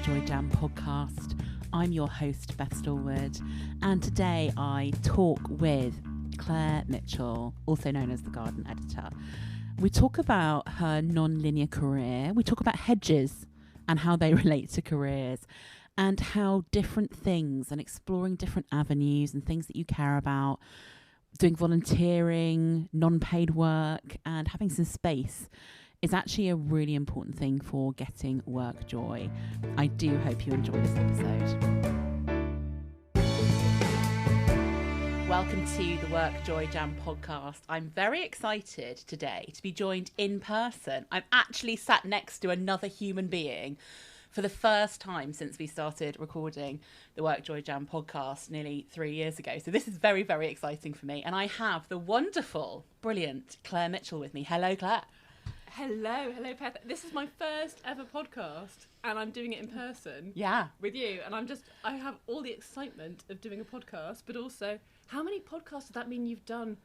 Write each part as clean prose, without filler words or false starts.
WorkJoy Jam podcast. I'm your host, Beth Stallwood, and today I talk with Claire Mitchell, also known as the garden editor. We talk about her non-linear career. We talk about hedges and how they relate to careers, and how different things and exploring different avenues and things that you care about, doing volunteering, non-paid work, and having some space is actually a really important thing for getting work joy. I do hope you enjoy this episode. Welcome to the WorkJoy Jam podcast. I'm very excited today to be joined in person. I'm actually sat next to another human being for the first time since we started recording the WorkJoy Jam podcast nearly 3 years ago. So this is very, very exciting for me. And I have the wonderful, brilliant Claire Mitchell with me. Hello, Claire. Hello, Beth. This is my first ever podcast, and I'm doing it in person. Yeah. With you, and I have all the excitement of doing a podcast, but also, how many podcasts does that mean you've done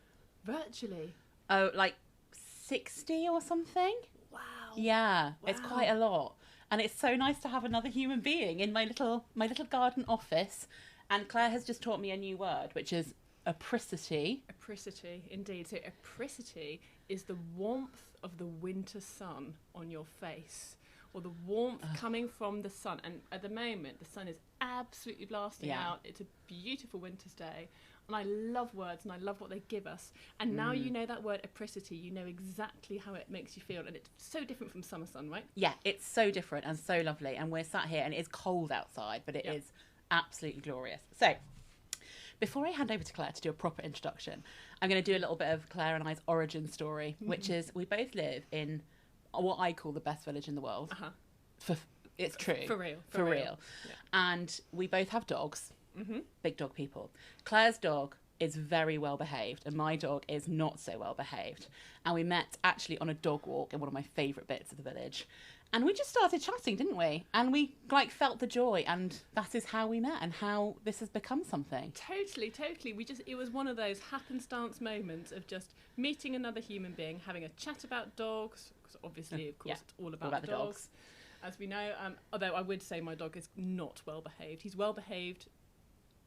virtually? Oh, like 60 or something? Wow. Yeah, it's quite a lot. And it's so nice to have another human being in my little garden office. And Claire has just taught me a new word, which is apricity. Apricity, indeed. So apricity is the warmth of the winter sun on your face, or the warmth coming from the sun. And at the moment, the sun is absolutely blasting out. It's a beautiful winter's day. And I love words, and I love what they give us. And now you know that word apricity, you know exactly how it makes you feel. And it's so different from summer sun, right? Yeah, it's so different and so lovely. And we're sat here, and it is cold outside, but it is absolutely glorious. So before I hand over to Claire to do a proper introduction, I'm going to do a little bit of Claire and I's origin story, which is we both live in what I call the best village in the world. It's true. For real. For real. Yeah. And we both have dogs, big dog people. Claire's dog is very well behaved, and my dog is not so well behaved. And we met actually on a dog walk in one of my favourite bits of the village. And we just started chatting, didn't we? And we felt the joy, and that is how we met and how this has become something. Totally. It was one of those happenstance moments of just meeting another human being, having a chat about dogs, because obviously, of course, it's all about the dogs, as we know. Although I would say my dog is not well behaved. He's well behaved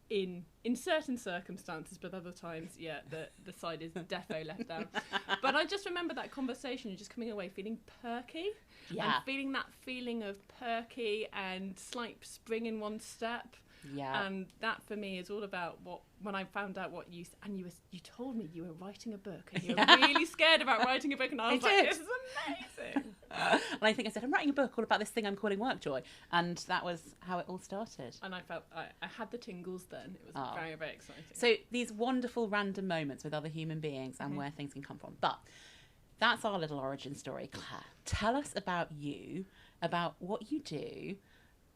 in certain circumstances, but other times, the side is defo left down. But I just remember that conversation and just coming away feeling perky. Yeah. And feeling that feeling of perky and slight spring in one step. Yeah. And that for me is all about when I found out what you told me you were writing a book, and you were really scared about writing a book, and I was like, this is amazing. And I think I said, I'm writing a book all about this thing I'm calling WorkJoy, and that was how it all started. And I felt I had the tingles then. It was very, very exciting. So these wonderful random moments with other human beings and where things can come from. But that's our little origin story. Claire, tell us about you, about what you do,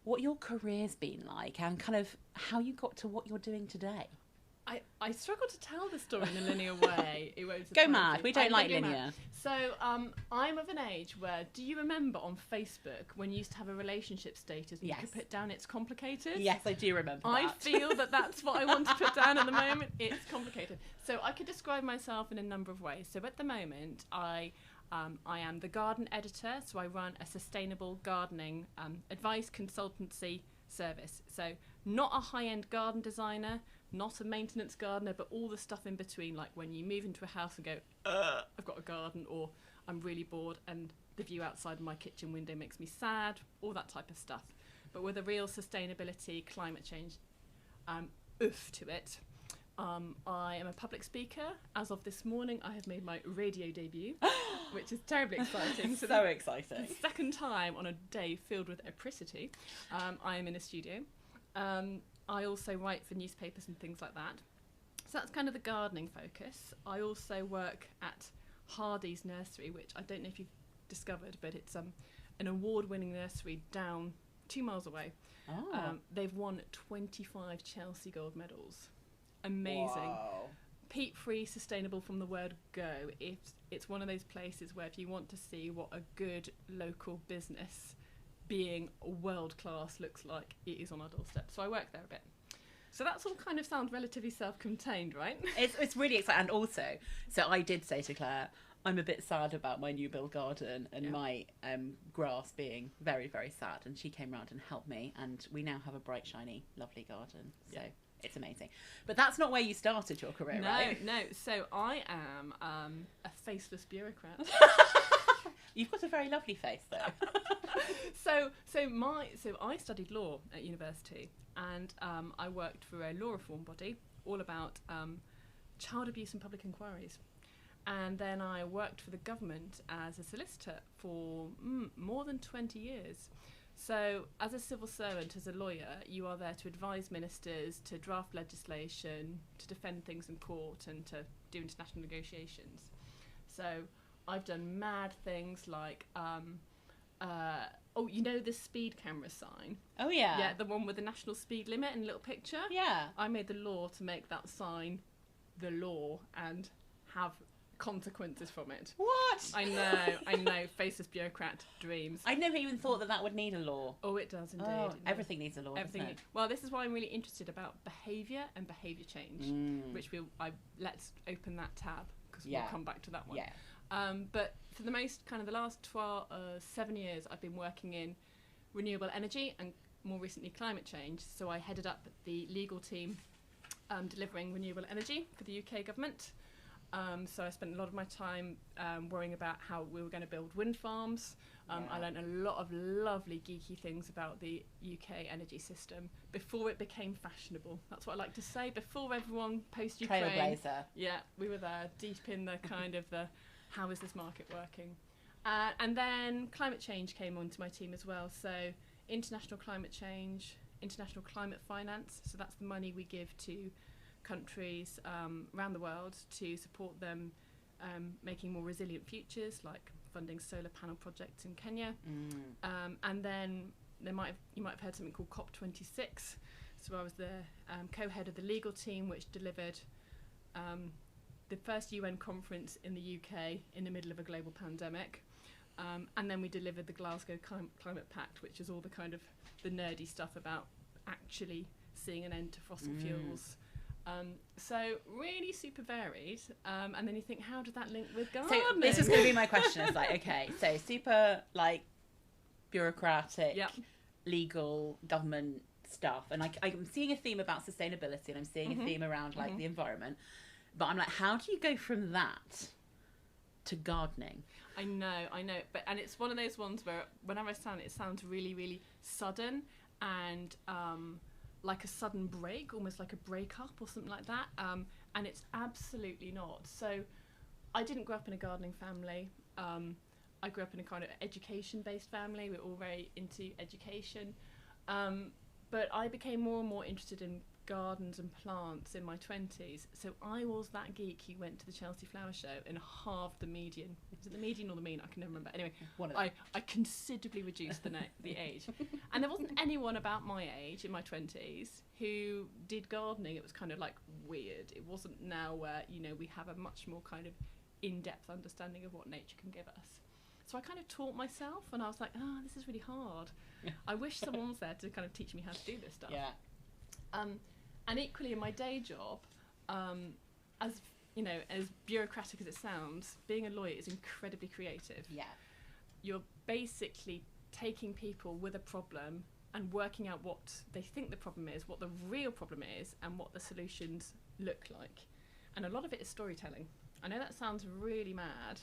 what your career's been like, and kind of how you got to what you're doing today. I struggle to tell the story in a linear way. It won't go mad. We don't like linear. Mad. So I'm of an age where, do you remember on Facebook when you used to have a relationship status and you could put down it's complicated? Yes, I do remember that. I feel that's what I want to put down at the moment. It's complicated. So I could describe myself in a number of ways. So at the moment, I am the garden editor, so I run a sustainable gardening advice consultancy service. So not a high-end garden designer, not a maintenance gardener, but all the stuff in between, like when you move into a house and go, I've got a garden, or I'm really bored and the view outside of my kitchen window makes me sad, all that type of stuff. But with a real sustainability, climate change to it. I am a public speaker. As of this morning, I have made my radio debut, which is terribly exciting. So exciting. The second time on a day filled with apricity, I am in a studio. I also write for newspapers and things like that. So that's kind of the gardening focus. I also work at Hardy's Nursery, which I don't know if you've discovered, but it's an award-winning nursery down 2 miles away. They've won 25 Chelsea Gold medals. Amazing. Wow. Peat-free, sustainable from the word go. It's one of those places where if you want to see what a good local business being world-class looks like, it is on our doorstep. So I work there a bit. So that's all kind of sounds relatively self-contained, right? It's really exciting. And also, so I did say to Claire, I'm a bit sad about my new build garden and my grass being very, very sad. And she came round and helped me, and we now have a bright, shiny, lovely garden. So it's amazing. But that's not where you started your career, right? No. So I am a faceless bureaucrat. You've got a very lovely face, though. So I studied law at university, and I worked for a law reform body all about child abuse and public inquiries. And then I worked for the government as a solicitor for more than 20 years. So as a civil servant, as a lawyer, you are there to advise ministers, to draft legislation, to defend things in court, and to do international negotiations. So I've done mad things like, the speed camera sign? Oh, yeah. Yeah, the one with the national speed limit and a little picture? Yeah. I made the law to make that sign the law and have consequences from it. What? I know, faceless bureaucrat dreams. I never even thought that would need a law. Oh, it does indeed. Oh, everything needs a law. Everything. Well, this is why I'm really interested about behaviour and behaviour change, which let's open that tab because we'll come back to that one. Yeah. But for the last 7 years, I've been working in renewable energy and more recently climate change. So I headed up the legal team delivering renewable energy for the UK government. So I spent a lot of my time worrying about how we were going to build wind farms. I learned a lot of lovely geeky things about the UK energy system before it became fashionable. That's what I like to say. Before everyone post-Ukraine. Trailblazer. Yeah, we were there deep in the kind of the how is this market working. And then climate change came onto my team as well. So international climate change, international climate finance. So that's the money we give to countries around the world to support them making more resilient futures, like funding solar panel projects in Kenya. And then you might have heard something called COP26. So I was the co-head of the legal team, which delivered the first UN conference in the UK in the middle of a global pandemic. And then we delivered the Glasgow Climate Pact, which is all the kind of the nerdy stuff about actually seeing an end to fossil fuels. So really super varied. And then you think, how did that link with gardening? So this was going to be my question. It's like, okay, so super like bureaucratic, legal, government stuff. And I'm seeing a theme about sustainability, and I'm seeing a theme around like the environment. But I'm like, how do you go from that to gardening? I know. And it's one of those ones where whenever I sound it sounds really, really sudden and like a sudden break, almost like a breakup or something like that. And it's absolutely not. So I didn't grow up in a gardening family. I grew up in a kind of education-based family. We're all very into education. But I became more and more interested in gardens and plants in my 20s. So I was that geek who went to the Chelsea Flower Show and halved the median. Was it the median or the mean? I can never remember. Anyway, I considerably reduced the age. And there wasn't anyone about my age in my 20s who did gardening. It was kind of like weird. It wasn't now where, we have a much more kind of in-depth understanding of what nature can give us. So I kind of taught myself, and I was like, this is really hard. I wish someone was there to kind of teach me how to do this stuff. Yeah. And equally in my day job, as bureaucratic as it sounds, being a lawyer is incredibly creative. Yeah. You're basically taking people with a problem and working out what they think the problem is, what the real problem is, and what the solutions look like. And a lot of it is storytelling. I know that sounds really mad,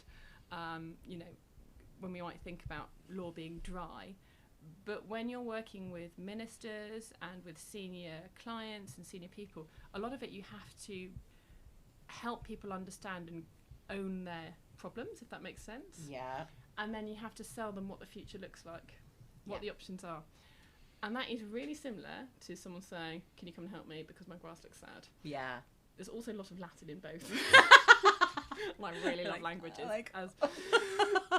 when we might think about law being dry. But when you're working with ministers and with senior clients and senior people, a lot of it you have to help people understand and own their problems, if that makes sense. Yeah. And then you have to sell them what the future looks like, what the options are. And that is really similar to someone saying, can you come and help me because my grass looks sad? Yeah. There's also a lot of Latin in both. I really love languages.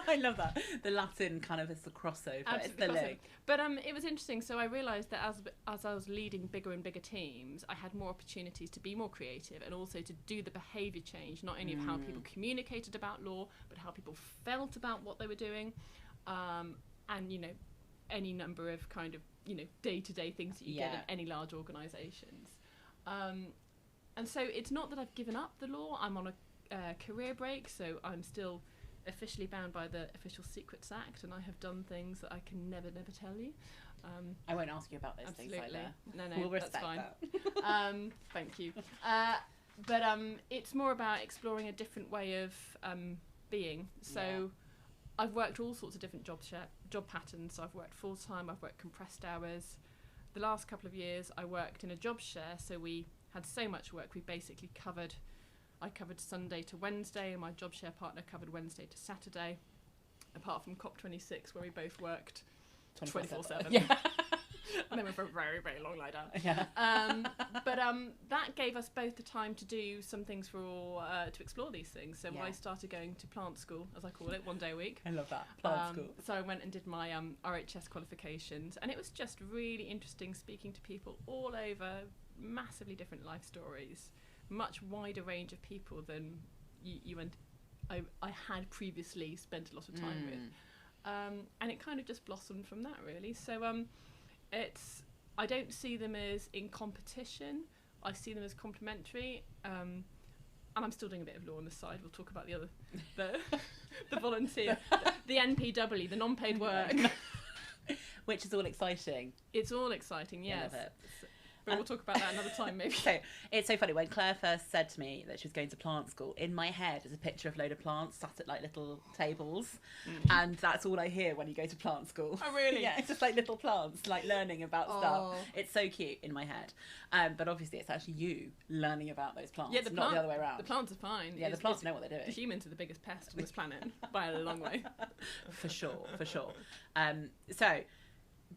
I love that. The Latin kind of is the crossover. Absolutely, it's the link. But it was interesting. So I realised that as I was leading bigger and bigger teams, I had more opportunities to be more creative and also to do the behaviour change, not only of how people communicated about law, but how people felt about what they were doing, and any number of kind of day-to-day things that you get in any large organisations. And so it's not that I've given up the law. I'm on a career break, so I'm still officially bound by the Official Secrets Act, and I have done things that I can never tell you. I won't ask you about those things later. No, We'll that's respect fine. that. Thank you. But it's more about exploring a different way of being. So I've worked all sorts of different job patterns. So I've worked full time, I've worked compressed hours. The last couple of years I worked in a job share, so we had so much work we basically I covered Sunday to Wednesday, and my job share partner covered Wednesday to Saturday, apart from COP26 where we both worked 24/7. Yeah. And then went for a very, very long lie down. Yeah. But that gave us both the time to do some things to explore these things. So I started going to plant school, as I call it, 1 day a week. I love that. Plant school. So I went and did my RHS qualifications, and it was just really interesting speaking to people all over, massively different life stories, much wider range of people than you and I had previously spent a lot of time with. And it kind of just blossomed from that, really. So I don't see them as in competition. I see them as complementary. And I'm still doing a bit of law on the side. We'll talk about the volunteer, the NPW, the non-paid work. Which is all exciting. It's all exciting, yes. I love it. But we'll talk about that another time, maybe. So it's so funny, when Claire first said to me that she was going to plant school, in my head is a picture of a load of plants sat at like little tables, and that's all I hear when you go to plant school. Oh, really? Yeah, it's just like little plants, like learning about stuff. It's so cute in my head. But obviously it's actually you learning about those plants, not the other way around. The plants are fine. Yeah, the plants know what they're doing. The humans are the biggest pest on this planet by a long way. For sure. So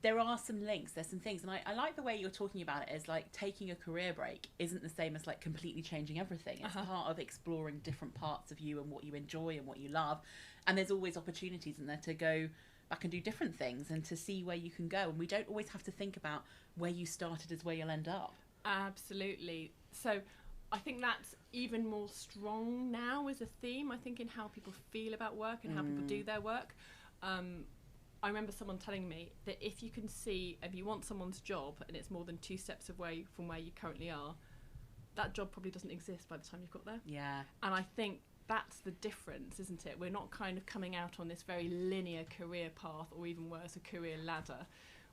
there are some links, there's some things, and I like the way you're talking about it as like taking a career break isn't the same as like completely changing everything. It's part of exploring different parts of you and what you enjoy and what you love, and there's always opportunities in there to go back and do different things and to see where you can go, and we don't always have to think about where you started as where you'll end up. Absolutely. So I think that's even more strong now as a theme, I think, in how people feel about work and how people do their work. I remember someone telling me that if you want someone's job and it's more than 2 steps away from where you currently are, that job probably doesn't exist by the time you've got there. Yeah. And I think that's the difference, isn't it? We're not kind of coming out on this very linear career path, or even worse, a career ladder,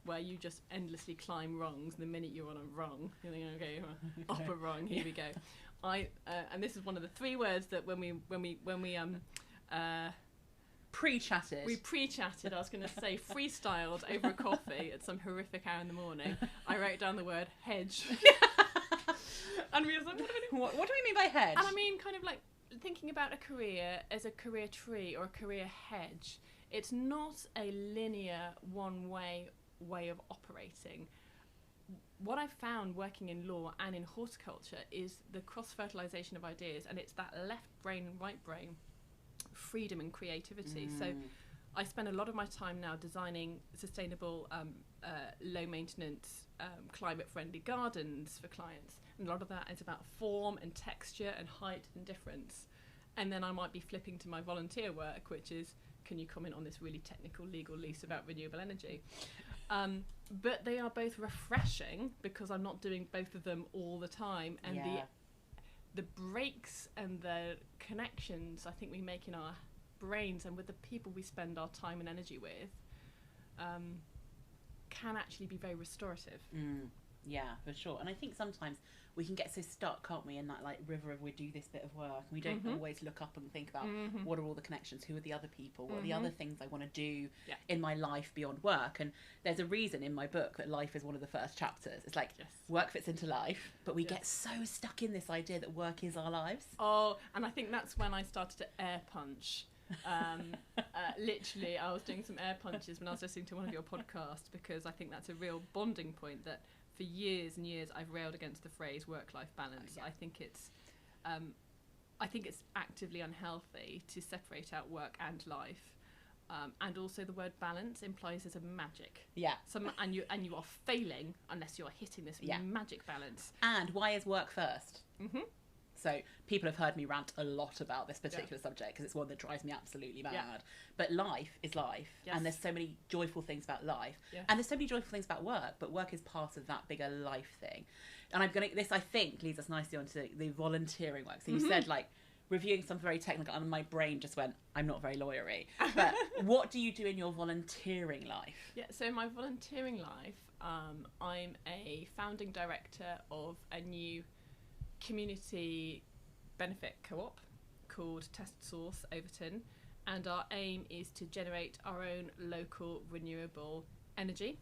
where you just endlessly climb rungs. The minute you're on a rung, you're thinking, okay, up a rung, here we go. And this is one of the 3 words that when we pre-chatted. We pre-chatted, I was going to say freestyled over a coffee at some horrific hour in the morning. I wrote down the word hedge. And we were like, what do we mean by hedge? And I mean kind of like thinking about a career as a career tree or a career hedge. It's not a linear one-way of operating. What I've found working in law and in horticulture is the cross-fertilisation of ideas, and it's that left brain and right brain freedom and creativity. So I spend a lot of my time now designing sustainable, low maintenance, climate friendly gardens for clients, and a lot of that is about form and texture and height and difference. And then I might be flipping to my volunteer work, which is, can you comment on this really technical legal lease about renewable energy? But they are both refreshing because I'm not doing both of them all the time, and the breaks and the connections I think we make in our brains and with the people we spend our time and energy with can actually be very restorative. Yeah, for sure. And I think sometimes we can get so stuck, can't we, in that like river of we do this bit of work, and we don't always look up and think about what are all the connections, who are the other people, what are the other things I want to do in my life beyond work. And there's a reason in my book that life is one of the first chapters. It's like work fits into life, but we get so stuck in this idea that work is our lives. Oh, and I think that's when I started to air punch. Literally, I was doing some air punches when I was listening to one of your podcasts, because I think that's a real bonding point that for years and years I've railed against the phrase work-life balance. I think it's actively unhealthy to separate out work and life, and also the word balance implies there's a magic. And you are failing unless you are hitting this magic balance. And why is work first? So people have heard me rant a lot about this particular subject because it's one that drives me absolutely mad. But life is life, and there's so many joyful things about life, and there's so many joyful things about work, but work is part of that bigger life thing. And this I think leads us nicely onto the volunteering work. So you said like reviewing some very technical, and my brain just went, I'm not very lawyery. But what do you do in your volunteering life? Yeah, so in my volunteering life, I'm a founding director of a new community benefit co-op called Test Source Overton, and our aim is to generate our own local renewable energy.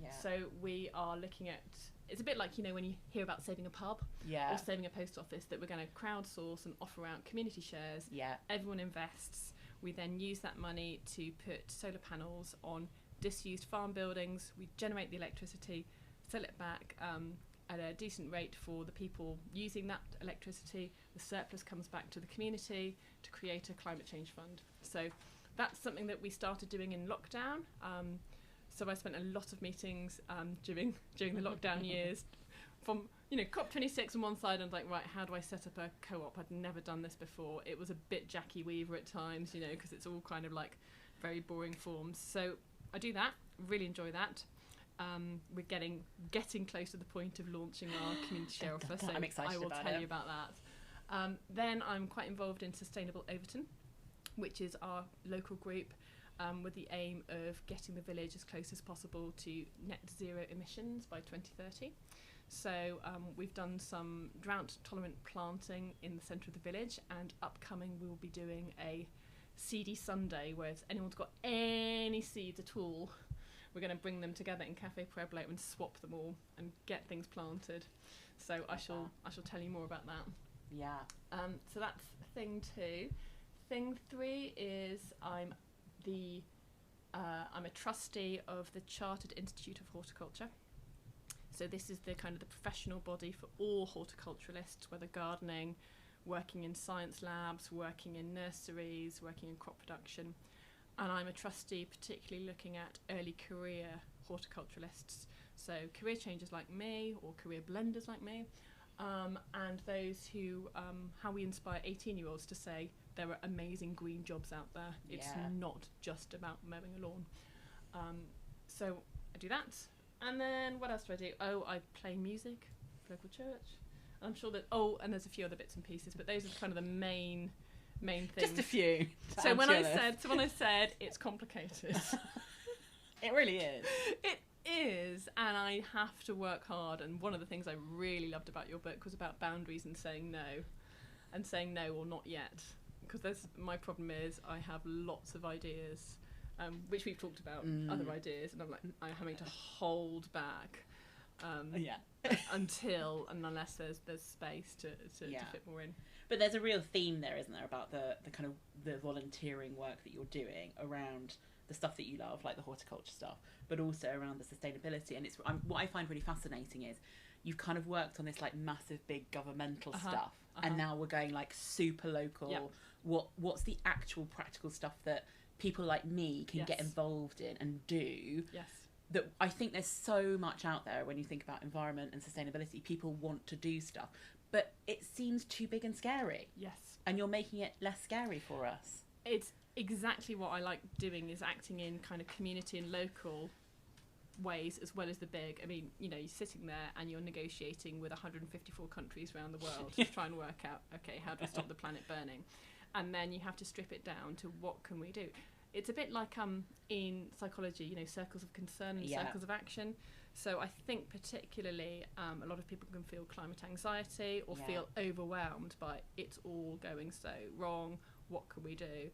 Yeah. So we are looking at, it's a bit like, you know, when you hear about saving a pub or saving a post office, that we're going to crowdsource and offer out community shares. Yeah. Everyone invests. We then use that money to put solar panels on disused farm buildings. We generate the electricity, sell it back at a decent rate for the people using that electricity. The surplus comes back to the community to create a climate change fund. So that's something that we started doing in lockdown. So I spent a lot of meetings during the lockdown years, from, you know, COP26 on one side, and like, right, how do I set up a co-op? I'd never done this before. It was a bit Jackie Weaver at times, you know, because it's all kind of like very boring forms. So I do that, really enjoy that. We're getting close to the point of launching our community share offer, so I'm excited I will about tell it. you about that. Then I'm quite involved in Sustainable Overton, which is our local group, with the aim of getting the village as close as possible to net zero emissions by 2030. So we've done some drought-tolerant planting in the centre of the village, and upcoming we will be doing a Seedy Sunday, where if anyone's got any seeds at all, we're going to bring them together in Cafe Pueblo and swap them all and get things planted. So I shall tell you more about that. Yeah. So that's thing 2. Thing 3 is I'm a trustee of the Chartered Institute of Horticulture. So this is the kind of the professional body for all horticulturalists, whether gardening, working in science labs, working in nurseries, working in crop production. And I'm a trustee particularly looking at early career horticulturalists, so career changers like me or career blenders like me, and those who, how we inspire 18-year-olds to say there are amazing green jobs out there. It's not just about mowing a lawn. So I do that. And then what else do I do? Oh, I play music for local church. I'm sure that, and there's a few other bits and pieces, but those are kind of the main things. Just a few. So when I said it's complicated. It really is. It is, and I have to work hard. And one of the things I really loved about your book was about boundaries and saying no or not yet. Because my problem is I have lots of ideas, which we've talked about, other ideas, and I'm having to hold back. Until and unless there's space to fit more in. But there's a real theme there, isn't there, about the kind of the volunteering work that you're doing around the stuff that you love, like the horticulture stuff, but also around the sustainability. And it's what I find really fascinating is you've kind of worked on this like massive big governmental stuff, and now we're going like super local. Yep. What's the actual practical stuff that people like me can get involved in and do? Yes. That I think there's so much out there when you think about environment and sustainability. People want to do stuff, but it seems too big and scary. Yes. And you're making it less scary for us. It's exactly what I like doing, is acting in kind of community and local ways as well as the big. I mean, you know, you're sitting there and you're negotiating with 154 countries around the world to try and work out, okay, how do we stop the planet burning? And then you have to strip it down to what can we do? It's a bit like in psychology, you know, circles of concern and circles of action. So I think particularly a lot of people can feel climate anxiety or feel overwhelmed by it's all going so wrong. What can we do?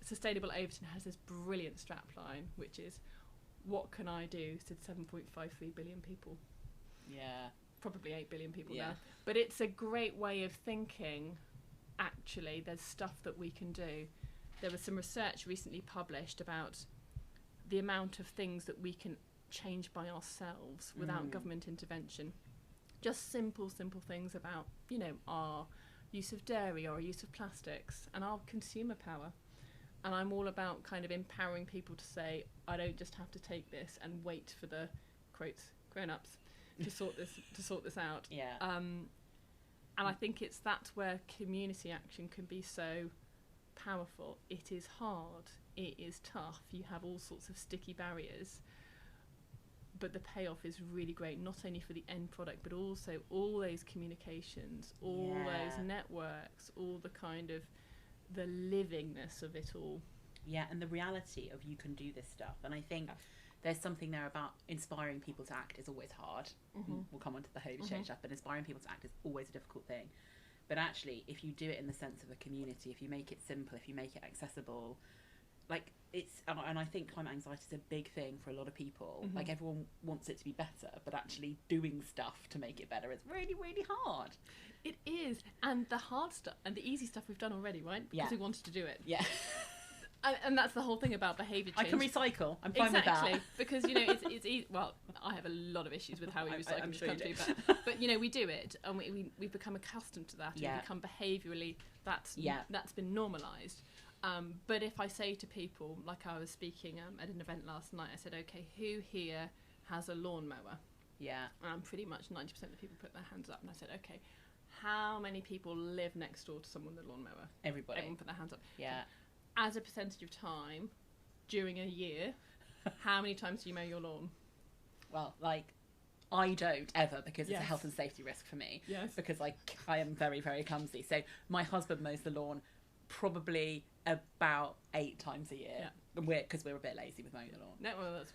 Sustainable Overton has this brilliant strapline, which is, what can I do to 7.53 billion people? Yeah. Probably 8 billion people now. But it's a great way of thinking, actually, there's stuff that we can do. There was some research recently published about the amount of things that we can change by ourselves without government intervention. Just simple things about, you know, our use of dairy or our use of plastics and our consumer power. And I'm all about kind of empowering people to say, I don't just have to take this and wait for the, quotes, grown-ups to sort this out. Yeah. And I think that's where community action can be so powerful. It is hard, it is tough, you have all sorts of sticky barriers, but the payoff is really great, not only for the end product, but also all those communications, all those networks, all the kind of the livingness of it all. Yeah, and the reality of you can do this stuff. And I think there's something there about inspiring people to act is always hard. We'll come on to the behaviour change stuff, but inspiring people to act is always a difficult thing. But actually, if you do it in the sense of a community, if you make it simple, if you make it accessible, like and I think climate anxiety is a big thing for a lot of people. Like everyone wants it to be better, but actually doing stuff to make it better is really, really hard. It is. And the hard stuff and the easy stuff we've done already, right? Because we wanted to do it. Yeah. And that's the whole thing about behaviour change. I can recycle. I'm fine with that. Because, it's easy. Well, I have a lot of issues with how we recycle in this country, but we do it, and we've become accustomed to that. Yeah. We've become behaviourally, that's been normalised. But if I say to people, like I was speaking at an event last night, I said, okay, who here has a lawnmower? Yeah. And pretty much 90% of the people put their hands up, and I said, okay, how many people live next door to someone with a lawnmower? Everybody. Everyone put their hands up. Yeah. As a percentage of time during a year, how many times do you mow your lawn? Well, like, I don't ever, because it's a health and safety risk for me. Yes. Because I am very, very clumsy. So my husband mows the lawn probably about 8 times a year. Yeah. Because we're a bit lazy with mowing the lawn. No, well, that's...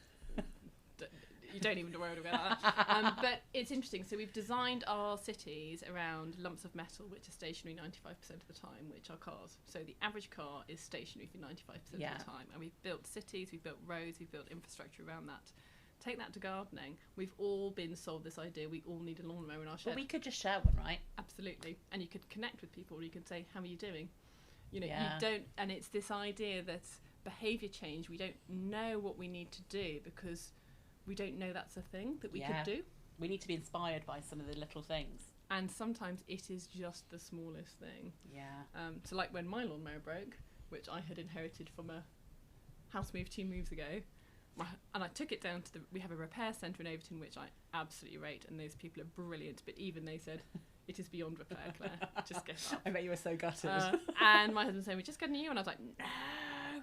You don't even worry about that. But it's interesting. So we've designed our cities around lumps of metal, which are stationary 95% of the time, which are cars. So the average car is stationary for 95% of the time. And we've built cities, we've built roads, we've built infrastructure around that. Take that to gardening. We've all been sold this idea we all need a lawnmower in our shed. But we could just share one, right? Absolutely. And you could connect with people, or you could say, how are you doing? You don't... And it's this idea that behaviour change, we don't know what we need to do because... we don't know that's a thing that we could do. We need to be inspired by some of the little things. And sometimes it is just the smallest thing. Yeah. So like when my lawnmower broke, which I had inherited from a house move 2 moves ago, and I took it down to we have a repair centre in Overton, which I absolutely rate, and those people are brilliant, but even they said, it is beyond repair, Claire. Just get up. I bet you were so gutted. And my husband said, we're just getting a new one. I was like,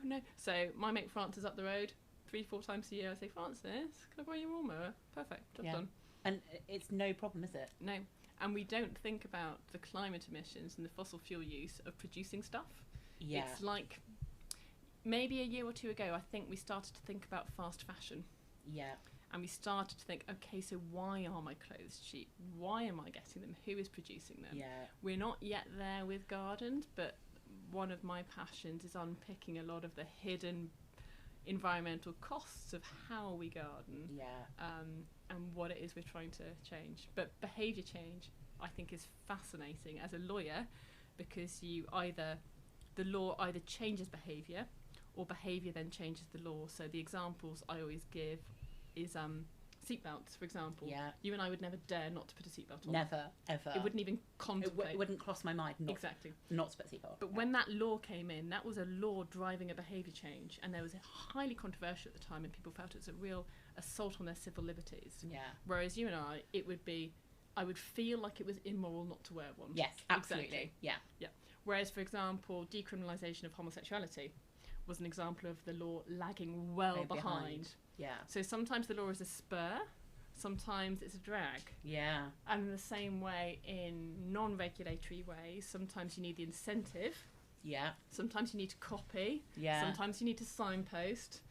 no. So my mate Francis up the road, 3-4 times a year, I say, Francis, can I borrow your lawnmower? Perfect, job done. And it's no problem, is it? No. And we don't think about the climate emissions and the fossil fuel use of producing stuff. Yeah. It's like maybe a year or 2 ago, I think we started to think about fast fashion. Yeah. And we started to think, okay, so why are my clothes cheap? Why am I getting them? Who is producing them? Yeah. We're not yet there with gardens, but one of my passions is unpicking a lot of the hidden environmental costs of how we garden, and what it is we're trying to change. But behaviour change, I think, is fascinating as a lawyer, because the law either changes behaviour, or behaviour then changes the law. So the examples I always give is seatbelts, for example. Yeah. You and I would never dare not to put a seatbelt on. Never, ever. It wouldn't even contemplate. It wouldn't cross my mind not to put a seatbelt on. But when that law came in, that was a law driving a behaviour change, and there was a highly controversial at the time, and people felt it was a real assault on their civil liberties. Yeah. Whereas you and I would feel like it was immoral not to wear one. Yes, absolutely. Exactly. Yeah. Yeah. Whereas, for example, decriminalisation of homosexuality was an example of the law lagging well behind. Yeah. So sometimes the law is a spur, sometimes it's a drag. Yeah. And in the same way, in non-regulatory ways, sometimes you need the incentive. Yeah. Sometimes you need to copy. Yeah. Sometimes you need to signpost.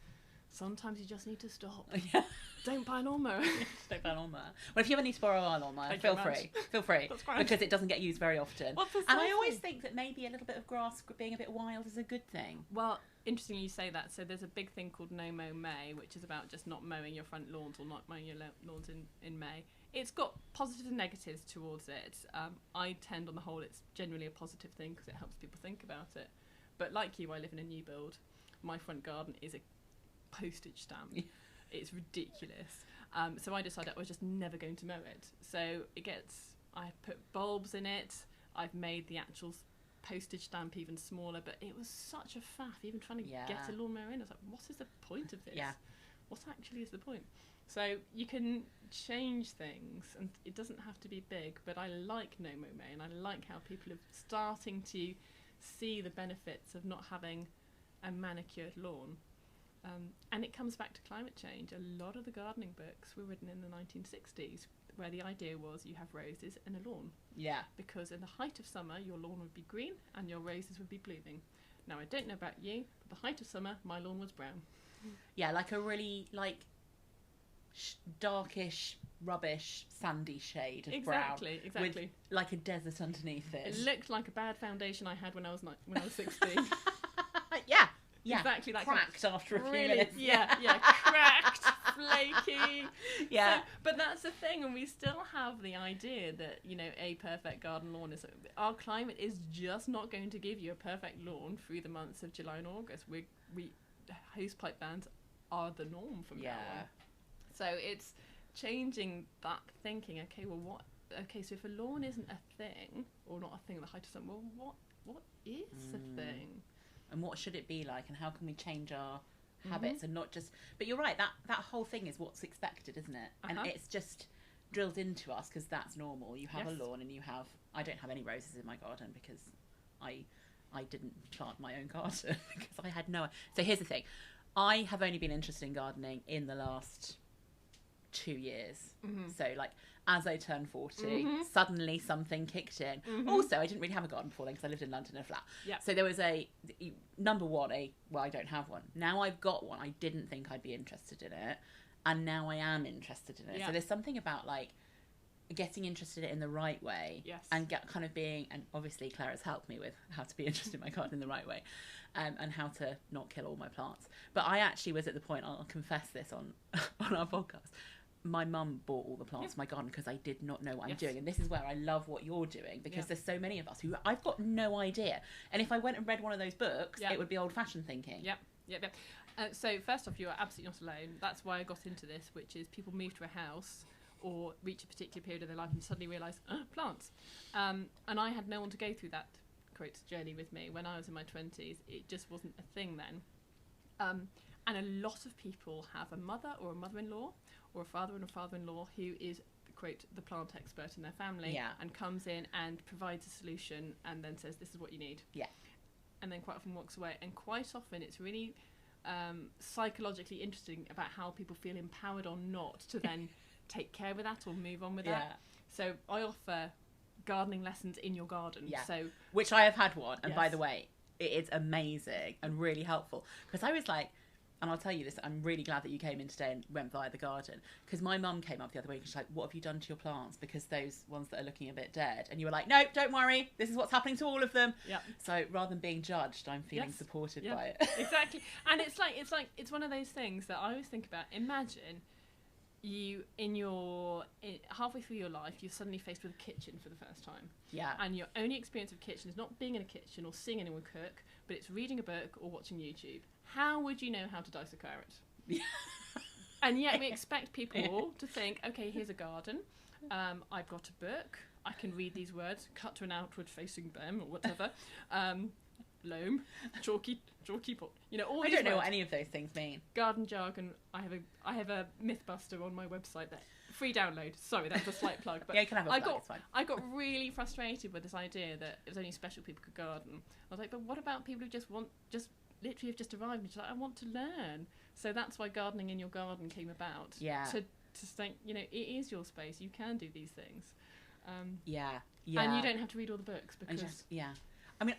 Sometimes you just need to stop. Yeah. Don't buy a lawnmower. Don't buy a lawnmower. Well, if you ever need to borrow our lawnmower, feel free. Feel free. That's grand. Because it doesn't get used very often. What's and I always think that maybe a little bit of grass being a bit wild is a good thing. Well, interesting you say that. So there's a big thing called No Mow May, which is about just not mowing your front lawns or not mowing your lawns in May. It's got positives and negatives towards it. I tend, on the whole, it's generally a positive thing because it helps people think about it. But like you, I live in a new build. My front garden is a postage stamp. It's ridiculous. So I decided I was just never going to mow it. So I put bulbs in it. I've made the actual postage stamp even smaller, but it was such a faff even trying to get a lawnmower in. I was like, what is the point of this? What actually is the point? So you can change things, and it doesn't have to be big, but I like No Mow May, and I like how people are starting to see the benefits of not having a manicured lawn. And it comes back to climate change. A lot of the gardening books were written in the 1960s, where the idea was you have roses and a lawn. Yeah. Because in the height of summer, your lawn would be green and your roses would be blooming. Now, I don't know about you, but the height of summer, my lawn was brown. Yeah, like a really, like, darkish, rubbish, sandy shade of brown. Exactly. With, like, a desert underneath it. It looked like a bad foundation I had when I was 16. Yeah. Exactly that. Cracked after a few really, minutes. Yeah, cracked, flaky. Yeah. So, but that's the thing, and we still have the idea that, you know, a perfect garden lawn is... Our climate is just not going to give you a perfect lawn through the months of July and August. We hosepipe bans are the norm from now on. So it's changing that thinking. Okay, so if a lawn isn't a thing, or not a thing at the height of summer, well, what is a thing? And what should it be like, and how can we change our habits and not just... But you're right, that whole thing is what's expected, isn't it? And it's just drilled into us because that's normal. You have a lawn and you have... I don't have any roses in my garden because I didn't plant my own garden because I had no... So here's the thing. I have only been interested in gardening in the last 2 years. So, like, as I turned 40, suddenly something kicked in. Also, I didn't really have a garden before then because I lived in London in a flat. Yeah. So there was number one, I don't have one. Now I've got one. I didn't think I'd be interested in it. And now I am interested in it. Yeah. So there's something about, like, getting interested in it in the right way. Yes. And kind of being, and obviously Claire has helped me with how to be interested in my garden in the right way. And how to not kill all my plants. But I actually was at the point, I'll confess this on our podcast, my mum bought all the plants in my garden because I did not know what I'm doing. And this is where I love what you're doing, because there's so many of us who I've got no idea. And if I went and read one of those books, it would be old-fashioned thinking. Yep. So first off, you are absolutely not alone. That's why I got into this, which is people move to a house or reach a particular period of their life and suddenly realise, plants. And I had no one to go through that, quote, journey with me. When I was in my 20s, it just wasn't a thing then. And a lot of people have a mother or a mother-in-law or a father and a father-in-law who is, quote, the plant expert in their family and comes in and provides a solution and then says, this is what you need. Yeah. And then quite often walks away. And quite often it's really psychologically interesting about how people feel empowered or not to then take care of that or move on with that. So I offer gardening lessons in your garden. Yeah. So, which I have had one. And by the way, it is amazing and really helpful. Because I was like, and I'll tell you this, I'm really glad that you came in today and went via the garden, because my mum came up the other week and she's like, what have you done to your plants? Because those ones that are looking a bit dead. And you were like, no, don't worry. This is what's happening to all of them. Yeah. So rather than being judged, I'm feeling supported by it. Exactly. And it's one of those things that I always think about. Imagine you halfway through your life, you're suddenly faced with a kitchen for the first time. Yeah. And your only experience of kitchen is not being in a kitchen or seeing anyone cook, but it's reading a book or watching YouTube. How would you know how to dice a carrot? And yet we expect people to think, okay, here's a garden. I've got a book. I can read these words, cut to an outward facing them or whatever. Loam, chalky pot. You know, all these I don't know words. what any of those things mean. Garden jargon. I have a Mythbuster on my website that free download. Sorry, that's a slight plug. But yeah, you can have a plug. It's fine. I got really frustrated with this idea that it was only special people could garden. I was like, but what about people who literally have just arrived and just like, I want to learn. So that's why gardening in your garden came about. Yeah. To think, you know, it is your space. You can do these things. And you don't have to read all the books because. I mean,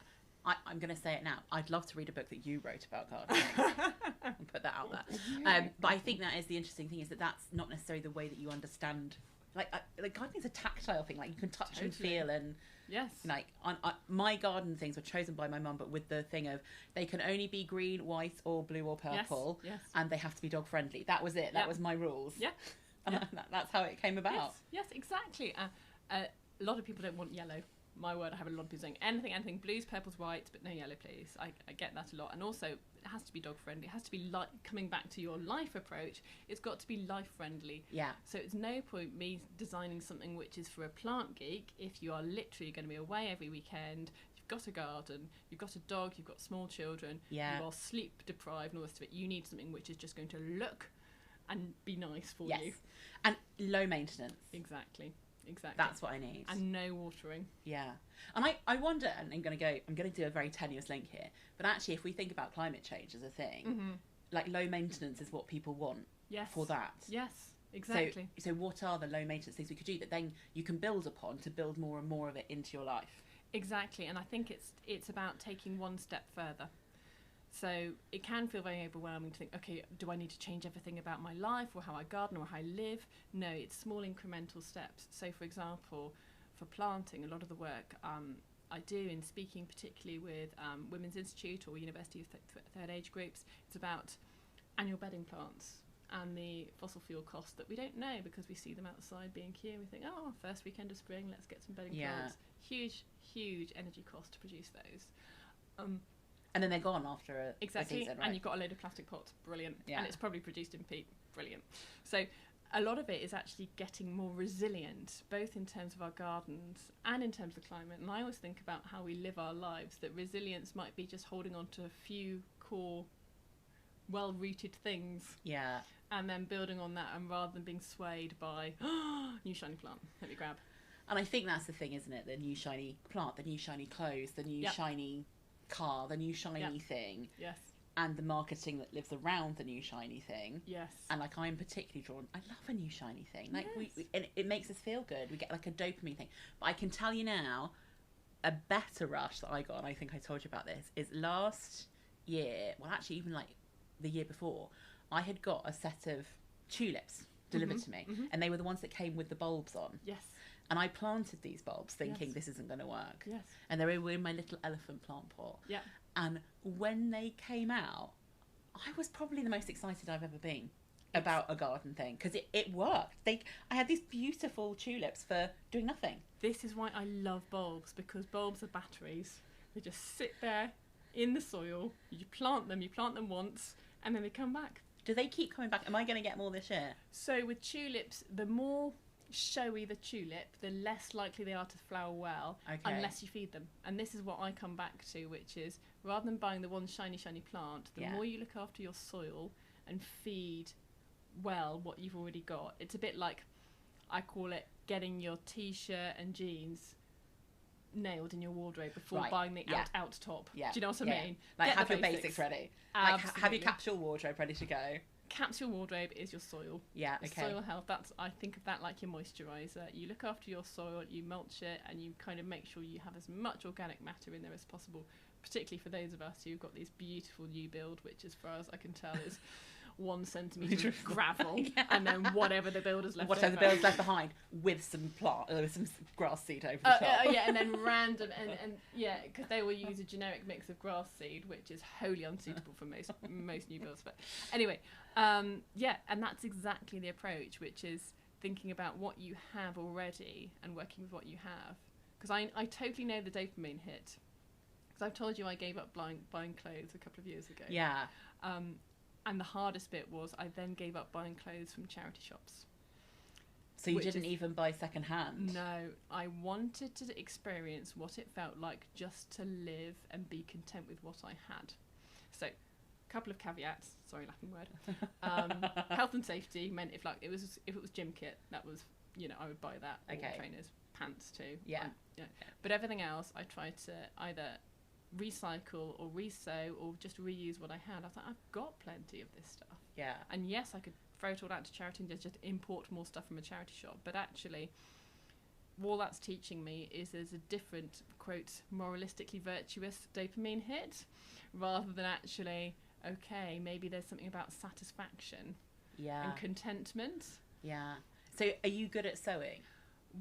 I'm going to say it now. I'd love to read a book that you wrote about gardening and put that out there. But I think that is the interesting thing, is that that's not necessarily the way that you understand. Like gardening is a tactile thing. Like you can touch and feel and. Yes. Like my garden things were chosen by my mum, but with the thing of they can only be green, white, or blue or purple, and they have to be dog friendly. That was it. That was my rules. Yeah. And that's how it came about. Yes, exactly. A lot of people don't want yellow. My word, I have a lot of people saying anything, blues, purples, whites, but no yellow, please. I get that a lot. And also, it has to be dog friendly. It has to be coming back to your life approach. It's got to be life friendly. Yeah. So it's no point me designing something which is for a plant geek if you are literally going to be away every weekend. You've got a garden, you've got a dog, you've got small children. Yeah. You are sleep deprived and all the rest of it. You need something which is just going to look and be nice for you. And low maintenance. Exactly. That's what I need. And no watering. Yeah. And I wonder, and I'm going to do a very tenuous link here, but actually if we think about climate change as a thing, like low maintenance is what people want Yes. for that. Yes, exactly. So what are the low maintenance things we could do that then you can build upon to build more and more of it into your life? Exactly, and I think it's about taking one step further. So it can feel very overwhelming to think, okay, do I need to change everything about my life or how I garden or how I live? No, it's small incremental steps. So for example, for planting, a lot of the work I do in speaking particularly with Women's Institute or University of Third Age groups, it's about annual bedding plants and the fossil fuel cost that we don't know because we see them outside being cute and we think, oh, first weekend of spring, let's get some bedding plants. Huge energy cost to produce those. And then they're gone after a exactly, season, right? And you've got a load of plastic pots, brilliant. Yeah. And it's probably produced in peat, brilliant. So a lot of it is actually getting more resilient, both in terms of our gardens and in terms of the climate. And I always think about how we live our lives, that resilience might be just holding on to a few core, well-rooted things. Yeah. And then building on that, and rather than being swayed by, new shiny plant, let me grab. And I think that's the thing, isn't it? The new shiny plant, the new shiny clothes, the new shiny car, the new shiny thing. Yes. And the marketing that lives around the new shiny thing. Yes. And like I'm particularly drawn, I love a new shiny thing. Like and it makes us feel good. We get like a dopamine thing. But I can tell you now, a better rush that I got, and I think I told you about this, is last year, well actually even like the year before, I had got a set of tulips delivered to me. And they were the ones that came with the bulbs on. Yes. And I planted these bulbs thinking this isn't going to work. Yes. And they were in my little elephant plant pot. Yeah. And when they came out, I was probably the most excited I've ever been about a garden thing because it worked. I had these beautiful tulips for doing nothing. This is why I love bulbs, because bulbs are batteries. They just sit there in the soil. You plant them once, and then they come back. Do they keep coming back? Am I going to get more this year? So with tulips, the more showy the tulip, the less likely they are to flower well, unless you feed them. And this is what I come back to, which is rather than buying the one shiny plant, the more you look after your soil and feed well what you've already got. It's a bit like, I call it getting your t-shirt and jeans nailed in your wardrobe before buying the out top. Do you know what I mean? Like have your basics ready. Like have your capsule wardrobe ready to go. Capsule wardrobe is your soil. Yeah, okay. Soil health, I think of that like your moisturiser. You look after your soil, you mulch it, and you kind of make sure you have as much organic matter in there as possible, particularly for those of us who've got this beautiful new build, which as far as I can tell is 1 centimetre of gravel, and then whatever the builder's left the builder's left behind, with some some grass seed over the top. And then random, and because they will use a generic mix of grass seed, which is wholly unsuitable for most new builds. But anyway, and that's exactly the approach, which is thinking about what you have already and working with what you have. Because I totally know the dopamine hit. Because I've told you I gave up buying clothes a couple of years ago. Yeah. And the hardest bit was I then gave up buying clothes from charity shops. So you didn't even buy second hand? No, I wanted to experience what it felt like just to live and be content with what I had. So, a couple of caveats. Sorry, Latin word. Health and safety meant if it was gym kit, that was I would buy that. Okay. Or trainers, pants too. Yeah. But everything else, I tried to either recycle or resew or just reuse what I had. I was like, I've got plenty of this stuff. Yeah. And yes, I could throw it all out to charity and just import more stuff from a charity shop. But actually, all that's teaching me is there's a different, quote, moralistically virtuous dopamine hit, rather than actually, okay, maybe there's something about satisfaction and contentment. Yeah. So are you good at sewing?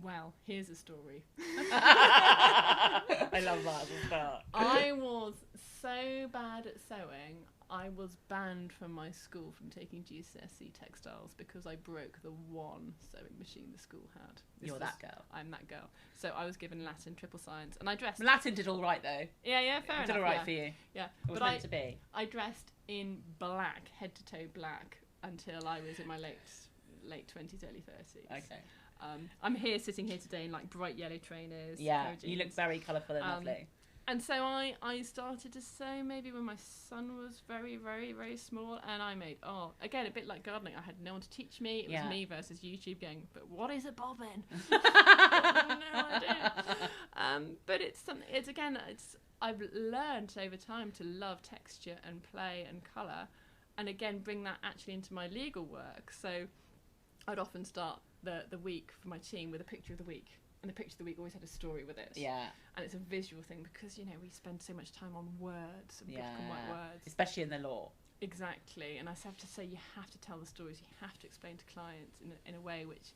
Well, here's a story. I love that as a start. I was so bad at sewing, I was banned from my school from taking GCSE textiles because I broke the one sewing machine the school had. You're that girl. I'm that girl. So I was given Latin, triple science, and I dressed... Latin did all right, though. Yeah, fair enough. It did all right for you. Yeah. It was meant to be. I dressed in black, head to toe black, until I was in my late 20s, early 30s. Okay. I'm sitting here today in like bright yellow trainers. Yeah, you look very colourful and lovely. And so I started to sew maybe when my son was very, very, very small, and I made, again, a bit like gardening. I had no one to teach me. It was me versus YouTube going, but what is a bobbin? No idea. But I've learned over time to love texture and play and colour. and again, bring that actually into my legal work. So I'd often start the week for my team with a picture of the week. And the picture of the week always had a story with it. Yeah. And it's a visual thing because, you know, we spend so much time on words and black and white words. Especially in the law. Exactly. And I have to say, you have to tell the stories. You have to explain to clients in a way which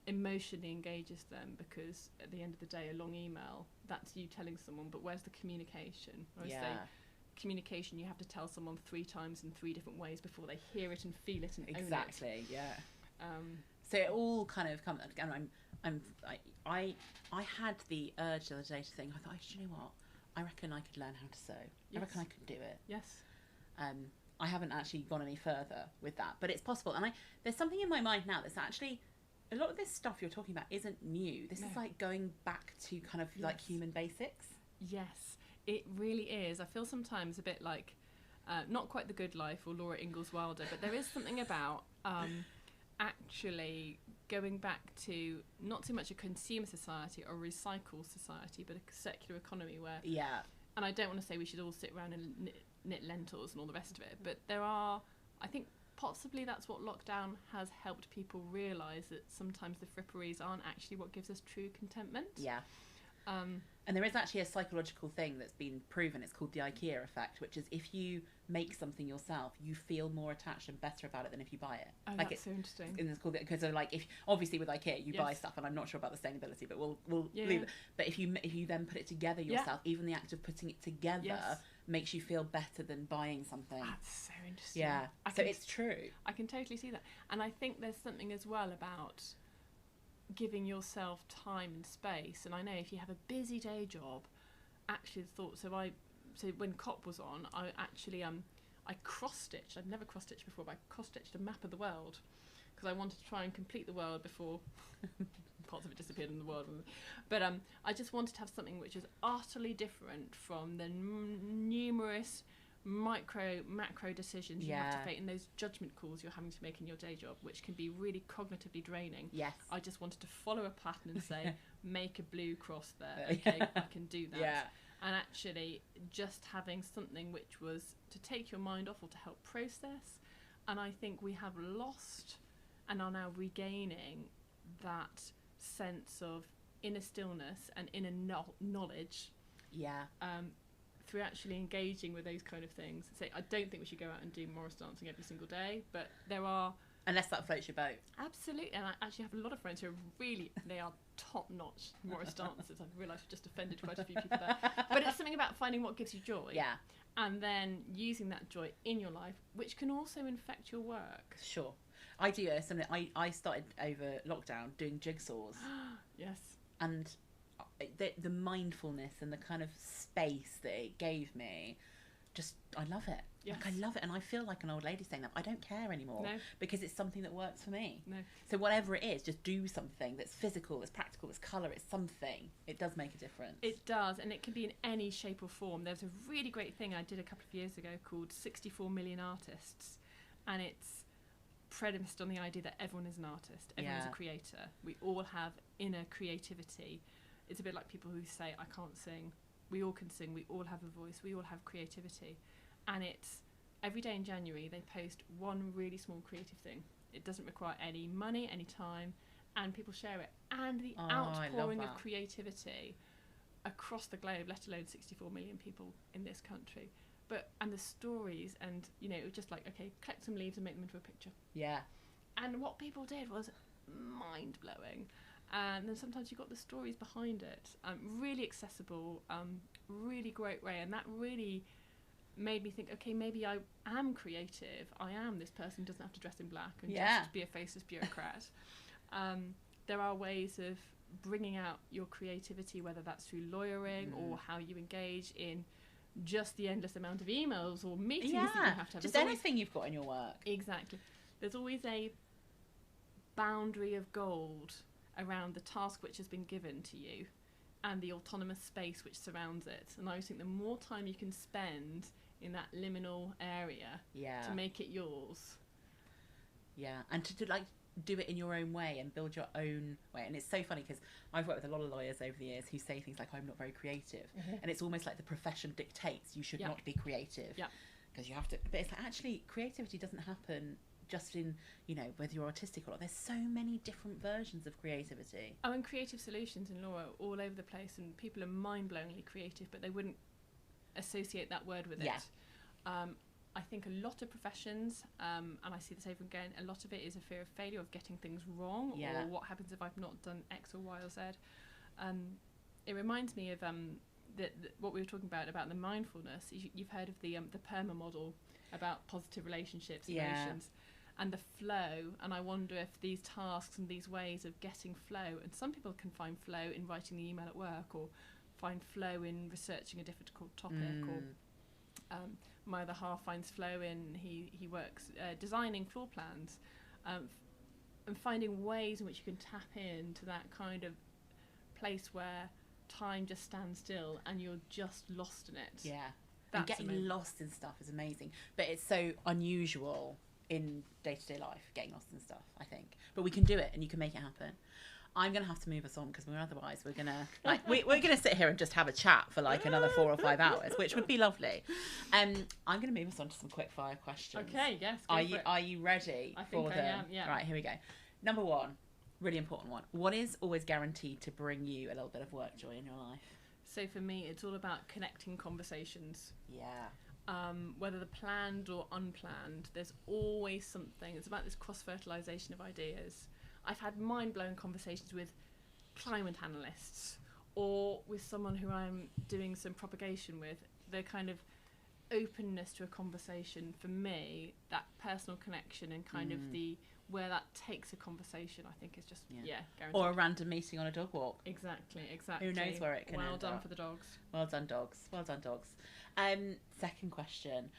emotionally engages them, because at the end of the day, a long email, that's you telling someone, but where's the communication? I say communication, you have to tell someone 3 times in 3 different ways before they hear it and feel it and own it. Exactly, yeah. So it all kind of comes, and I had the urge the other day to think, I thought, do you know what? I reckon I could learn how to sew. I reckon I could do it. Yes. I haven't actually gone any further with that, but it's possible. And there's something in my mind now that's actually, a lot of this stuff you're talking about isn't new. This is like going back to kind of like human basics. Yes, it really is. I feel sometimes a bit like, not quite The Good Life or Laura Ingalls Wilder, but there is something about actually going back to not so much a consumer society or a recycle society, but a circular economy where... Yeah. And I don't want to say we should all sit around and knit lentils and all the rest of it, but there are... I think possibly that's what lockdown has helped people realise, that sometimes the fripperies aren't actually what gives us true contentment. Yeah. And there is actually a psychological thing that's been proven. It's called the IKEA effect, which is if you make something yourself, you feel more attached and better about it than if you buy it. Oh, like that's so interesting. And it's called, because like, if obviously with IKEA you buy stuff, and I'm not sure about the sustainability, but we'll leave it. But if you then put it together yourself, even the act of putting it together makes you feel better than buying something. That's so interesting. Yeah. So it's true. I can totally see that, and I think there's something as well about giving yourself time and space. And I know if you have a busy day job, actually thought so when COP was on, I actually I cross-stitched. I'd never cross-stitched before, but I cross-stitched a map of the world because I wanted to try and complete the world before parts of it disappeared in the world. But I just wanted to have something which is utterly different from the numerous macro decisions you have to make, and those judgment calls you're having to make in your day job, which can be really cognitively draining. Yes. I just wanted to follow a pattern and say, make a blue cross there. Okay, I can do that. Yeah. And actually just having something which was to take your mind off or to help process. And I think we have lost and are now regaining that sense of inner stillness and inner knowledge. Yeah. Through actually engaging with those kind of things. So I don't think we should go out and do Morris dancing every single day, but there are... Unless that floats your boat. Absolutely, and I actually have a lot of friends who are really, they are top-notch Morris dancers. I've realised I've just offended quite a few people there. But it's something about finding what gives you joy. Yeah. And then using that joy in your life, which can also infect your work. Sure. I do something. I started over lockdown doing jigsaws. Yes. And the mindfulness and the kind of space that it gave me, just, I love it. Yes. Like, I love it. And I feel like an old lady saying that. I don't care anymore. No. Because it's something that works for me. No. So whatever it is, just do something that's physical, that's practical, that's colour, it's something. It does make a difference. It does, and it can be in any shape or form. There's a really great thing I did a couple of years ago called 64 Million Artists, and it's premised on the idea that everyone is an artist, everyone's a creator. We all have inner creativity. It's a bit like people who say, I can't sing. We all can sing, we all have a voice, we all have creativity. And it's every day in January they post one really small creative thing. It doesn't require any money, any time, and people share it. And the outpouring of creativity across the globe, let alone 64 million people in this country. And the stories, and you know, it was just like, okay, collect some leaves and make them into a picture. Yeah. And what people did was mind blowing. And then sometimes you got the stories behind it. Really accessible, really great way, and that really made me think, okay, maybe I am creative. I am this person who doesn't have to dress in black and just be a faceless bureaucrat. There are ways of bringing out your creativity, whether that's through lawyering or how you engage in just the endless amount of emails or meetings that you have to have. Just anything you've got in your work. Exactly. There's always a boundary of gold around the task which has been given to you and the autonomous space which surrounds it. And I always think the more time you can spend in that liminal area to make it yours. Yeah, and to like do it in your own way and build your own way. And it's so funny because I've worked with a lot of lawyers over the years who say things like, I'm not very creative. And it's almost like the profession dictates you should not be creative. because you have to. But it's like, actually, creativity doesn't happen just in, you know, whether you're artistic or not. There's so many different versions of creativity. Oh, and creative solutions in law are all over the place, and people are mind-blowingly creative, but they wouldn't associate that word with it. I think a lot of professions, and I see this over again, a lot of it is a fear of failure, of getting things wrong, or what happens if I've not done X or Y or Z. It reminds me of what we were talking about the mindfulness. You've heard of the PERMA model about positive relationships, emotions, and the flow. And I wonder if these tasks and these ways of getting flow, and some people can find flow in writing the email at work, or find flow in researching a difficult topic, or my other half finds flow in he works designing floor plans, and finding ways in which you can tap into that kind of place where time just stands still and you're just lost in it. And getting lost in stuff is amazing, but it's so unusual in day-to-day life, getting lost in stuff, I think. But we can do it, and you can make it happen. I'm going to have to move us on, because otherwise we're going to we're going to sit here and just have a chat for like another 4 or 5 hours, which would be lovely. I'm going to move us on to some quick fire questions. Okay, yes. Are you ready for them? I am, yeah. Right, here we go. Number 1, really important one. What is always guaranteed to bring you a little bit of work joy in your life? So for me, it's all about connecting conversations. Whether they're planned or unplanned, there's always something. It's about this cross-fertilisation of ideas. I've had mind-blowing conversations with climate analysts, or with someone who I'm doing some propagation with. The kind of openness to a conversation, for me, that personal connection and kind of where that takes a conversation, I think is just guaranteed. Or a random meeting on a dog walk. Exactly. Who knows where it can end up. Well done for the dogs. Well done, dogs. Second question.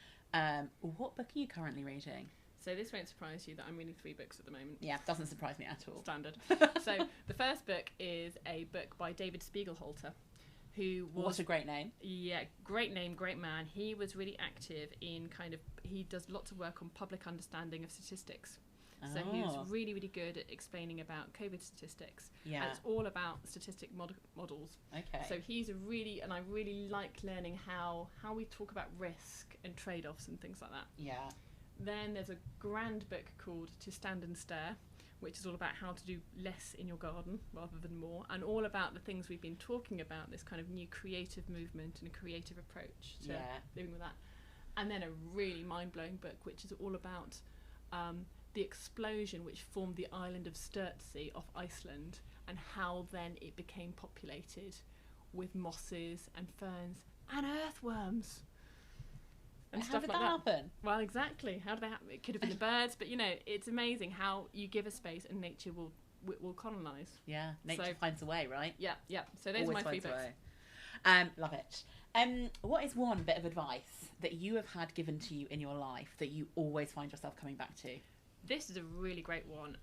What book are you currently reading? So this won't surprise you that I'm reading 3 books at the moment. Yeah, doesn't surprise me at all. Standard. So the first book is a book by David Spiegelhalter, who was... What a great name. Yeah, great name, great man. He was really active in he does lots of work on public understanding of statistics. So he was really, really good at explaining about COVID statistics. Yeah. And it's all about statistic models. Okay. So he's and I really like learning how we talk about risk and trade-offs and things like that. Yeah. Then there's a grand book called To Stand and Stare, which is all about how to do less in your garden rather than more, and all about the things we've been talking about, this kind of new creative movement and a creative approach to living with that. And then a really mind-blowing book, which is all about the explosion which formed the island of Sturtsey off Iceland, and how then it became populated with mosses and ferns and earthworms. And how did that happen? Well, exactly. How did they happen? It could have been the birds, but it's amazing how you give a space and nature will colonise. Yeah, nature finds a way, right? Yeah. So those are my 3 books. Love it. What is one bit of advice that you have had given to you in your life that you always find yourself coming back to? This is a really great one.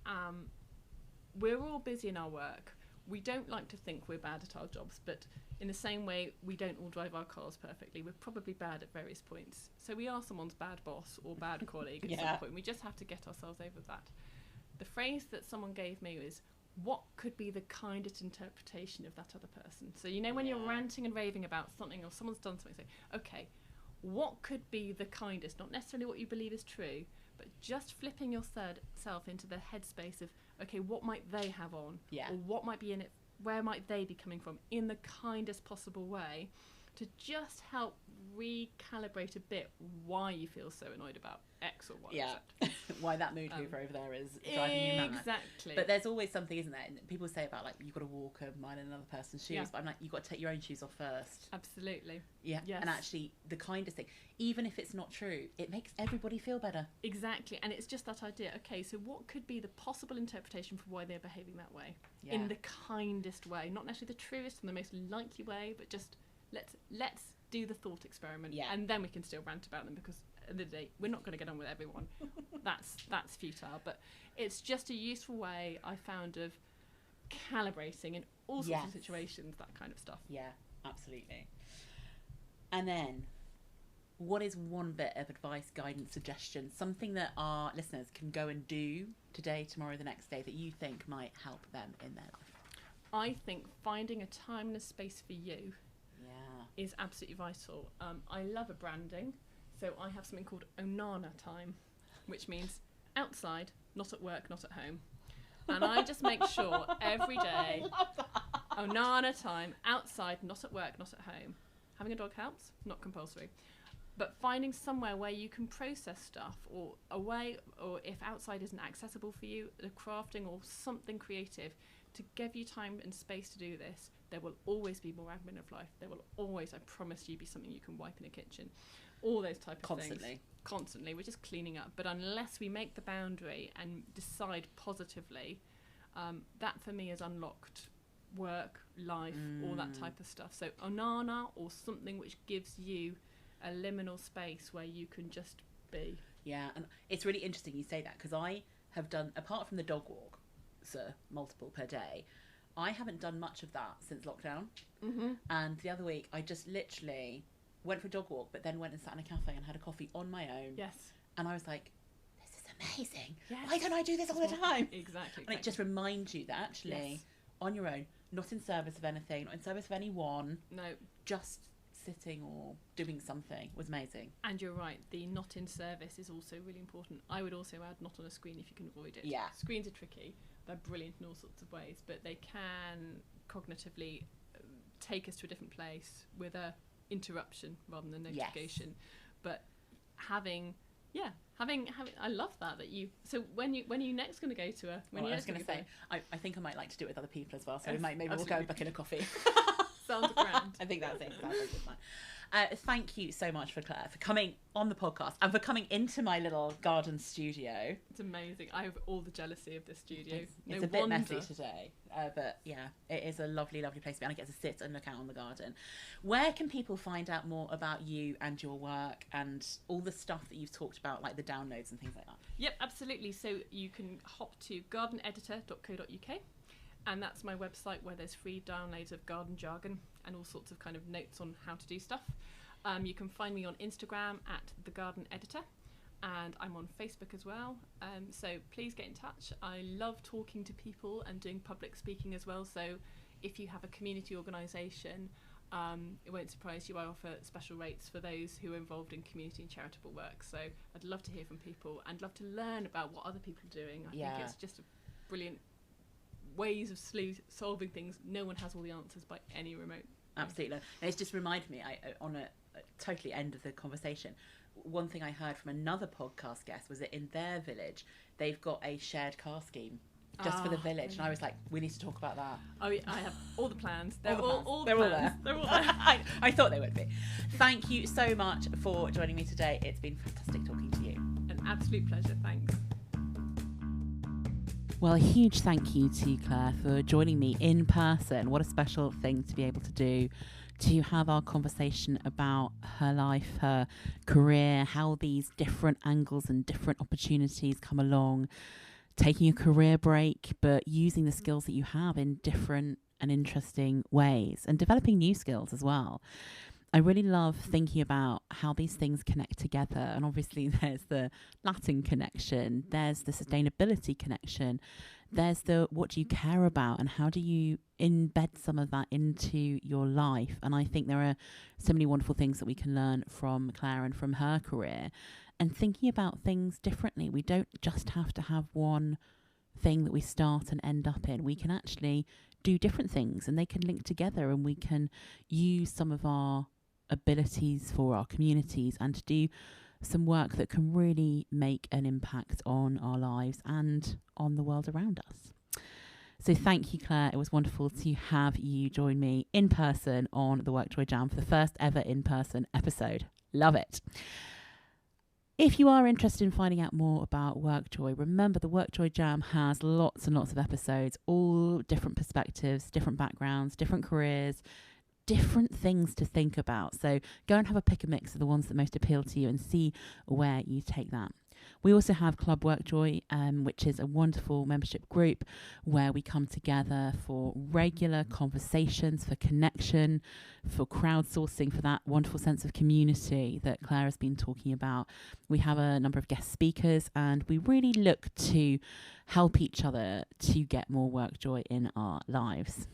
We're all busy in our work. We don't like to think we're bad at our jobs, but in the same way, we don't all drive our cars perfectly. We're probably bad at various points. So we are someone's bad boss or bad colleague at some point. We just have to get ourselves over that. The phrase that someone gave me was, what could be the kindest interpretation of that other person? So when you're ranting and raving about something, or someone's done something, say, okay, what could be the kindest? Not necessarily what you believe is true, but just flipping yourself into the headspace of, okay, what might they have on? Or what might be in it? Where might they be coming from in the kindest possible way, to just help recalibrate a bit why you feel so annoyed about X or Y. Yeah, why that mood hoover over there is driving you mad. Exactly. But there's always something, isn't there? And people say about, like, you've got to walk a mile in another person's shoes, but I'm like, you've got to take your own shoes off first. Absolutely. Yeah. Yes. And actually, the kindest thing, even if it's not true, it makes everybody feel better. Exactly. And it's just that idea, okay, so what could be the possible interpretation for why they're behaving that way? In the kindest way, not necessarily the truest and the most likely way, but just let's do the thought experiment, and then we can still rant about them, because at the end of the day, we're not going to get on with everyone. That's futile, but it's just a useful way I found of calibrating in all sorts of situations, that kind of stuff. Yeah, absolutely. And then, what is one bit of advice, guidance, suggestion, something that our listeners can go and do today, tomorrow, the next day, that you think might help them in their life? I think finding a time and a space for you is absolutely vital. I love a branding, So I have something called Onana time, which means outside, not at work, not at home. And I just make sure every day, Onana time, outside, not at work, not at home. Having a dog helps, not compulsory. But finding somewhere where you can process stuff, or away, or if outside isn't accessible for you, the crafting or something creative to give you time and space to do this. There will always be more admin of life. There will always, I promise you, be something you can wipe in a kitchen. All those type of things. Constantly. We're just cleaning up. But unless we make the boundary and decide positively, that for me is unlocked work, life, all that type of stuff. So Onana, or something which gives you a liminal space where you can just be. Yeah, and it's really interesting you say that, because I have done, apart from the dog walk, multiple per day, I haven't done much of that since lockdown. And the other week I just literally went for a dog walk, but then went and sat in a cafe and had a coffee on my own. Yes. And I was like, this is amazing. Yes. Why don't I do this all the time? Exactly. And it just reminds you that actually, on your own, not in service of anything, not in service of anyone. No. Just sitting or doing something was amazing. And you're right, the not in service is also really important. I would also add not on a screen if you can avoid it. Yeah. Screens are tricky. They're brilliant in all sorts of ways, but they can cognitively take us to a different place with a interruption rather than a notification. Yes. But having I love that you. So when are you next going to go to a? I was going to say, I think I might like to do it with other people as well. So maybe absolutely. We'll go back in a coffee. Sounds grand. I think that's it. That's a good one. Thank you so much for Claire for coming on the podcast and for coming into my little garden studio. It's amazing. I have all the jealousy of this studio. It's a bit messy today, but yeah, it is a lovely, lovely place to be, and I get to sit and look out on the garden. Where can people find out more about you and your work and all the stuff that you've talked about, like the downloads and things like that? Yep, absolutely. So you can hop to gardeneditor.co.uk. And that's my website where there's free downloads of garden jargon and all sorts of kind of notes on how to do stuff. You can find me on Instagram at The Garden Editor, and I'm on Facebook as well. So please get in touch. I love talking to people and doing public speaking as well. So if you have a community organisation, it won't surprise you, I offer special rates for those who are involved in community and charitable work. So I'd love to hear from people and love to learn about what other people are doing. I think it's just a brilliant ways of solving things. No one has all the answers by any remote. Absolutely. And it's just reminded me, on a totally end of the conversation, one thing I heard from another podcast guest was that in their village they've got a shared car scheme just for the village, and I was like, we need to talk about that. Oh yeah, I have all the plans. They're all there. They're all there. I thought they would be. Thank you so much for joining me today. It's been fantastic talking to you. An absolute pleasure. Thanks. Well, a huge thank you to Claire for joining me in person. What a special thing to be able to do, to have our conversation about her life, her career, how these different angles and different opportunities come along, taking a career break, but using the skills that you have in different and interesting ways and developing new skills as well. I really love thinking about how these things connect together. And obviously there's the Latin connection, there's the sustainability connection, there's the what do you care about and how do you embed some of that into your life. And I think there are so many wonderful things that we can learn from Claire and from her career, and thinking about things differently. We don't just have to have one thing that we start and end up in. We can actually do different things, and they can link together, and we can use some of our abilities for our communities and to do some work that can really make an impact on our lives and on the world around us. So thank you, Claire. It was wonderful to have you join me in person on the WorkJoy Jam for the first ever in-person episode. Love it. If you are interested in finding out more about WorkJoy, remember the WorkJoy Jam has lots and lots of episodes, all different perspectives, different backgrounds, different careers, different things to think about. So go and have a pick and mix of the ones that most appeal to you and see where you take that. We also have Club WorkJoy, which is a wonderful membership group where we come together for regular conversations, for connection, for crowdsourcing, for that wonderful sense of community that Claire has been talking about. We have a number of guest speakers, and we really look to help each other to get more WorkJoy in our lives.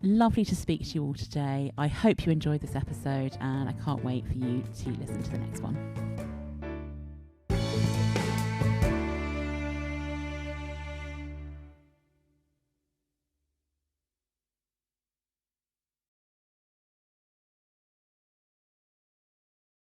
Lovely to speak to you all today. I hope you enjoyed this episode, and I can't wait for you to listen to the next one.